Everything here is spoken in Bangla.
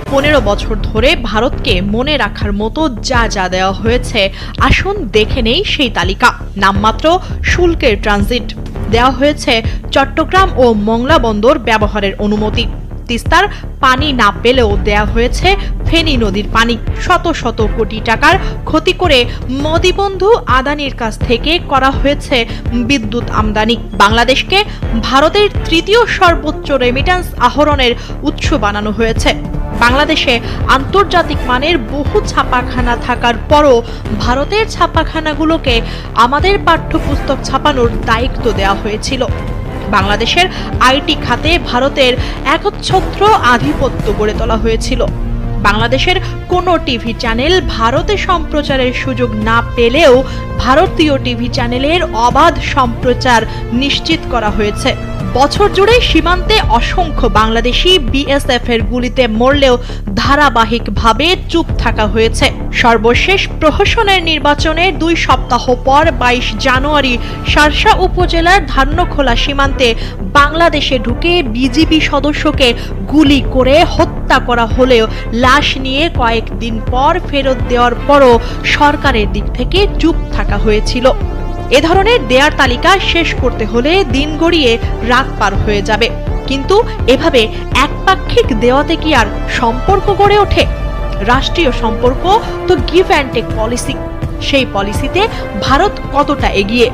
15 বছর ধরে ভারতকে মনে রাখার মতো যা যা দেওয়া হয়েছে, আসুন দেখে নেই সেই তালিকা। নামমাত্র শুল্কের ট্রানজিট দেওয়া হয়েছে, চট্টগ্রাম ও মংলা বন্দর ব্যবহারের অনুমতি, তিস্তার পানি না পেলেও দেয়া হয়েছে ফেনী নদীর পানি, শত শত কোটি টাকার ক্ষতি করে মোদি বন্ধু আদানির কাছ থেকে করা হয়েছে বিদ্যুৎ আমদানি, বাংলাদেশকে ভারতের তৃতীয় সর্বোচ্চ রেমিট্যান্স আহরণের উৎস বানানো হয়েছে। বাংলাদেশে আন্তর্জাতিক মানের বহু ছাপাখানা থাকার পরও ভারতের ছাপাখানাগুলোকে আমাদের পাঠ্যপুস্তক ছাপানোর দায়িত্ব দেওয়া হয়েছিল। বাংলাদেশের আইটি খাতে ভারতের একচ্ছত্র আধিপত্য গড়ে তোলা হয়েছিল। বাংলাদেশের কোনো টিভি চ্যানেল ভারতে সম্প্রচারের সুযোগ না পেলেও ভারতীয় টিভি চ্যানেলের অবাধ সম্প্রচার নিশ্চিত করা হয়েছে। বছর জুড়ে সীমান্তে অসংখ্য বাংলাদেশি বিএসএফ এর গুলিতে মরলেও ধারাবাহিকভাবে চুপ থাকা হয়েছে। সর্বশেষ প্রহসনের নির্বাচনের 2 সপ্তাহ পর 22 জানুয়ারি শার্শা উপজেলার ধান্যখোলা সীমান্তে বাংলাদেশে ঢুকে বিজিবি সদস্যকে গুলি করে হত্যা করা হলেও লাশ নিয়ে কয়েকদিন পর ফেরত দেওয়ার পরও সরকারের দিক থেকে চুপ থাকা হয়েছিল। এ ধরনের দেয়ার তালিকা শেষ করতে হলে দিন গড়িয়ে রাত পার হয়ে যাবে, কিন্তু এভাবে একপাক্ষিক দেওয়াতে কি আর সম্পর্ক গড়ে ওঠে? রাষ্ট্রীয় সম্পর্ক তো গিভ অ্যান্ড টেক পলিসি, সেই পলিসিতে ভারত কতটা এগিয়ে?